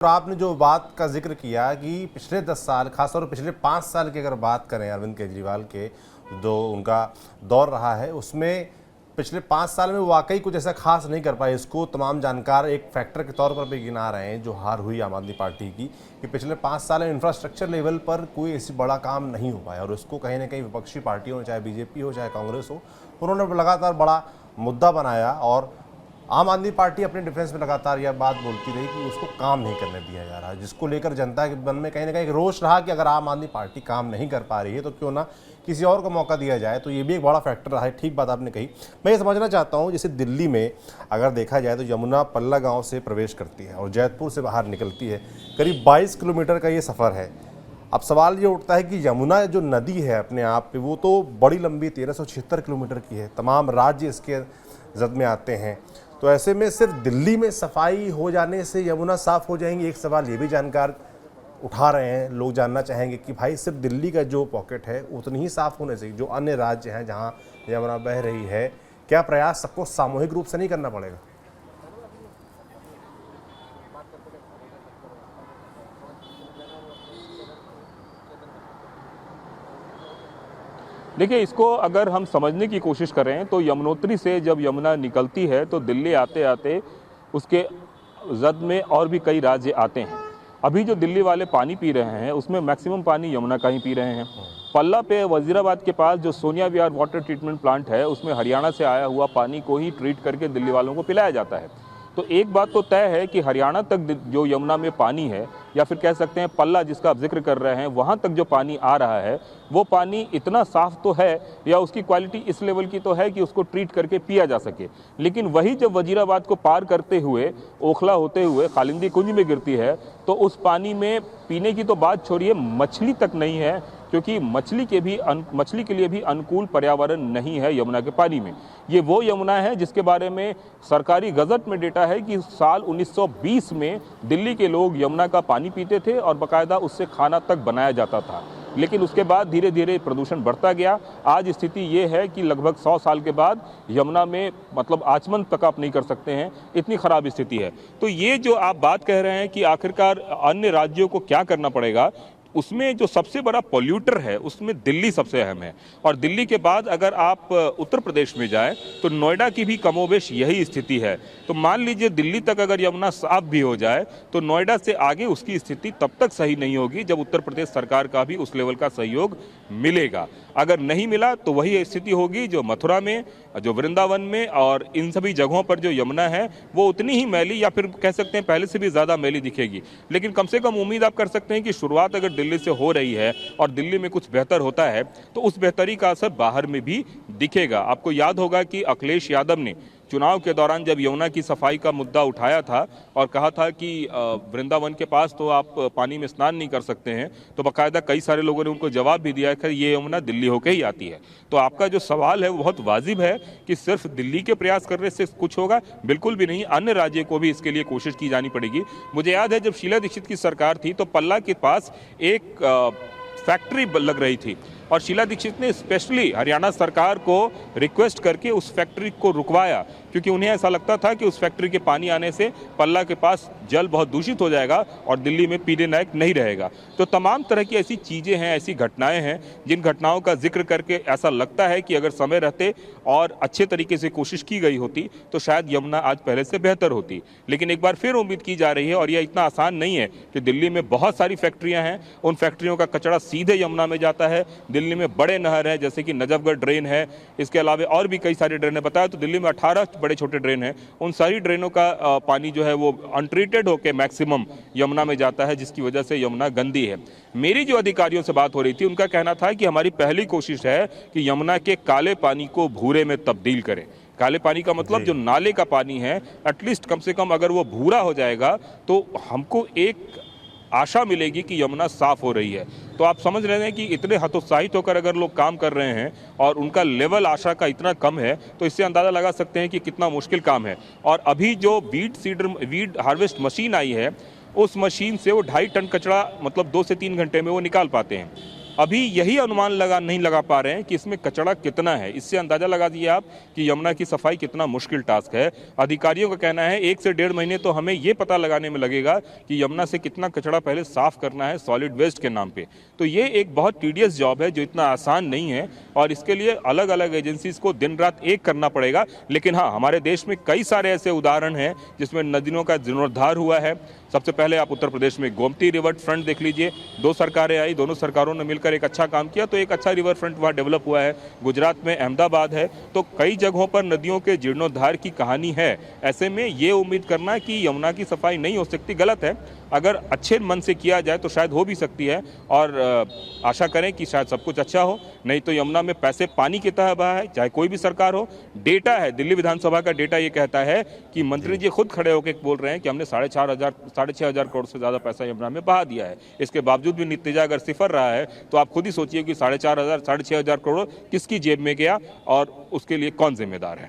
और आपने जो बात का जिक्र किया कि पिछले 10 साल, खासतौर पर पिछले 5 साल की अगर बात करें अरविंद केजरीवाल के, जो उनका दौर रहा है उसमें पिछले 5 साल में वाकई कुछ ऐसा खास नहीं कर पाए। इसको तमाम जानकार एक फैक्टर के तौर पर भी गिना रहे हैं जो हार हुई आम आदमी पार्टी की, कि पिछले 5 साल में इंफ्रास्ट्रक्चर लेवल पर कोई ऐसी बड़ा काम नहीं हो पाया। और उसको कहीं ना कहीं विपक्षी पार्टियों, चाहे बीजेपी हो चाहे कांग्रेस हो, उन्होंने लगातार बड़ा मुद्दा बनाया। और आम आदमी पार्टी अपने डिफेंस में लगातार यह बात बोलती रही कि उसको काम नहीं करने दिया जा रहा है, जिसको लेकर जनता के मन में कहीं ना कहीं एक रोष रहा कि अगर आम आदमी पार्टी काम नहीं कर पा रही है तो क्यों ना किसी और को मौका दिया जाए। तो ये भी एक बड़ा फैक्टर रहा है। ठीक बात आपने कही। मैं ये समझना चाहता हूँ, जैसे दिल्ली में अगर देखा जाए तो यमुना पल्ला गाँव से प्रवेश करती है और जैतपुर से बाहर निकलती है। करीब 22 किलोमीटर का ये सफ़र है। अब सवाल ये उठता है कि यमुना जो नदी है अपने आप पे, वो तो बड़ी लंबी 1376 किलोमीटर की है। तमाम राज्य इसके जद में आते हैं। तो ऐसे में सिर्फ दिल्ली में सफाई हो जाने से यमुना साफ हो जाएंगी, एक सवाल ये भी जानकार उठा रहे हैं। लोग जानना चाहेंगे कि भाई सिर्फ दिल्ली का जो पॉकेट है उतनी ही साफ होने से जो अन्य राज्य हैं जहां यमुना बह रही है, क्या प्रयास सबको सामूहिक रूप से नहीं करना पड़ेगा? देखिए, इसको अगर हम समझने की कोशिश करें तो यमुनोत्री से जब यमुना निकलती है तो दिल्ली आते आते उसके जद में और भी कई राज्य आते हैं। अभी जो दिल्ली वाले पानी पी रहे हैं उसमें मैक्सिमम पानी यमुना का ही पी रहे हैं। पल्ला पे वजीराबाद के पास जो सोनिया विहार वाटर ट्रीटमेंट प्लांट है उसमें हरियाणा से आया हुआ पानी को ही ट्रीट करके दिल्ली वालों को पिलाया जाता है। तो एक बात तो तय है कि हरियाणा तक जो यमुना में पानी है, या फिर कह सकते हैं पल्ला जिसका आप जिक्र कर रहे हैं, वहाँ तक जो पानी आ रहा है वो पानी इतना साफ तो है या उसकी क्वालिटी इस लेवल की तो है कि उसको ट्रीट करके पिया जा सके। लेकिन वही जब वजीराबाद को पार करते हुए ओखला होते हुए कालिंदी कुंज में गिरती है तो उस पानी में पीने की तो बात छोड़िए, मछली तक नहीं है, क्योंकि मछली के लिए भी अनुकूल पर्यावरण नहीं है यमुना के पानी में। ये वो यमुना है जिसके बारे में सरकारी गजट में डेटा है कि साल 1920 में दिल्ली के लोग यमुना का पानी पीते थे और बाकायदा उससे खाना तक बनाया जाता था। लेकिन उसके बाद धीरे धीरे प्रदूषण बढ़ता गया। आज स्थिति ये है कि लगभग 100 साल के बाद यमुना में मतलब आचमन तक आप नहीं कर सकते हैं, इतनी खराब स्थिति है। तो ये जो आप बात कह रहे हैं कि आखिरकार अन्य राज्यों को क्या करना पड़ेगा, उसमें जो सबसे बड़ा पॉल्यूटर है उसमें दिल्ली सबसे अहम है। और दिल्ली के बाद अगर आप उत्तर प्रदेश में जाएं तो नोएडा की भी कमोबेश यही स्थिति है। तो मान लीजिए दिल्ली तक अगर यमुना साफ भी हो जाए तो नोएडा से आगे उसकी स्थिति तब तक सही नहीं होगी जब उत्तर प्रदेश सरकार का भी उस लेवल का सहयोग मिलेगा। अगर नहीं मिला तो वही स्थिति होगी जो मथुरा में, जो वृंदावन में और इन सभी जगहों पर जो यमुना है वो उतनी ही मैली या फिर कह सकते हैं पहले से भी ज़्यादा मैली दिखेगी। लेकिन कम से कम उम्मीद आप कर सकते हैं कि शुरुआत अगर दिल्ली से हो रही है और दिल्ली में कुछ बेहतर होता है तो उस बेहतरी का असर बाहर में भी दिखेगा। आपको याद होगा कि अखिलेश यादव ने चुनाव के दौरान जब यमुना की सफाई का मुद्दा उठाया था और कहा था कि वृंदावन के पास तो आप पानी में स्नान नहीं कर सकते हैं, तो बाकायदा कई सारे लोगों ने उनको जवाब भी दिया कि ये यमुना दिल्ली होके ही आती है। तो आपका जो सवाल है वो बहुत वाजिब है कि सिर्फ दिल्ली के प्रयास करने से कुछ होगा, बिल्कुल भी नहीं। अन्य राज्यों को भी इसके लिए कोशिश की जानी पड़ेगी। मुझे याद है जब शीला दीक्षित की सरकार थी तो पल्ला के पास एक फैक्ट्री लग रही थी और शीला दीक्षित ने स्पेशली हरियाणा सरकार को रिक्वेस्ट करके उस फैक्ट्री को रुकवाया, क्योंकि उन्हें ऐसा लगता था कि उस फैक्ट्री के पानी आने से पल्ला के पास जल बहुत दूषित हो जाएगा और दिल्ली में पीने लायक नहीं रहेगा। तो तमाम तरह की ऐसी चीज़ें हैं, ऐसी घटनाएं हैं जिन घटनाओं का जिक्र करके ऐसा लगता है कि अगर समय रहते और अच्छे तरीके से कोशिश की गई होती तो शायद यमुना आज पहले से बेहतर होती। लेकिन एक बार फिर उम्मीद की जा रही है, और यह इतना आसान नहीं है कि दिल्ली में बहुत सारी फैक्ट्रियाँ हैं, उन फैक्ट्रियों का कचरा सीधे यमुना में जाता है। दिल्ली में बड़े नहर है जैसे कि नजफगढ़ ड्रेन है, इसके अलावा और भी कई सारे ड्रेन है। बताया तो दिल्ली में 18 बड़े छोटे ड्रेन हैं। उन सारी ड्रेनों का पानी जो है वो अनट्रीटेड होकर मैक्सिमम यमुना में जाता है, जिसकी वजह से यमुना गंदी है। मेरी जो अधिकारियों से बात हो रही थी उनका कहना था कि हमारी पहली कोशिश है कि यमुना के काले पानी को भूरे में तब्दील करें। काले पानी का मतलब जो नाले का पानी है, एटलीस्ट कम से कम अगर वो भूरा हो जाएगा तो हमको एक आशा मिलेगी कि यमुना साफ हो रही है। तो आप समझ रहे हैं कि इतने हतोत्साहित होकर अगर लोग काम कर रहे हैं और उनका लेवल आशा का इतना कम है तो इससे अंदाज़ा लगा सकते हैं कि कितना मुश्किल काम है। और अभी जो वीड हार्वेस्ट मशीन आई है उस मशीन से वो 2.5 टन कचरा मतलब 2 से 3 घंटे में वो निकाल पाते हैं। अभी यही अनुमान नहीं लगा पा रहे हैं कि इसमें कचरा कितना है। इससे अंदाजा लगा दिए आप कि यमुना की सफाई कितना मुश्किल टास्क है। अधिकारियों का कहना है 1 से 1.5 महीने तो हमें ये पता लगाने में लगेगा कि यमुना से कितना कचरा पहले साफ करना है सॉलिड वेस्ट के नाम पे। तो ये एक बहुत टीडियस जॉब है जो इतना आसान नहीं है और इसके लिए अलग अलग एजेंसीज को दिन रात एक करना पड़ेगा। लेकिन हाँ, हमारे देश में कई सारे ऐसे उदाहरण हैं जिसमें नदियों का जीर्णोद्धार हुआ है। सबसे पहले आप उत्तर प्रदेश में गोमती रिवर फ्रंट देख लीजिए, 2 सरकारें आई, दोनों सरकारों ने मिलकर एक अच्छा काम किया तो एक अच्छा रिवर फ्रंट वहाँ डेवलप हुआ है। गुजरात में अहमदाबाद है, तो कई जगहों पर नदियों के जीर्णोद्धार की कहानी है। ऐसे में ये उम्मीद करना कि यमुना की सफाई नहीं हो सकती गलत है। अगर अच्छे मन से किया जाए तो शायद हो भी सकती है और आशा करें कि शायद सब कुछ अच्छा हो। नहीं तो यमुना में पैसे पानी की तरह बहा है, चाहे कोई भी सरकार हो। डेटा है, दिल्ली विधानसभा का डेटा ये कहता है कि मंत्री जी खुद खड़े होकर बोल रहे हैं कि हमने 6,500 करोड़ से ज्यादा पैसा यमुना में बहा दिया है। इसके बावजूद भी नतीजा अगर सिफर रहा है तो आप खुद ही सोचिए कि 4,500 6,600 करोड़ किसकी जेब में गया और उसके लिए कौन जिम्मेदार है।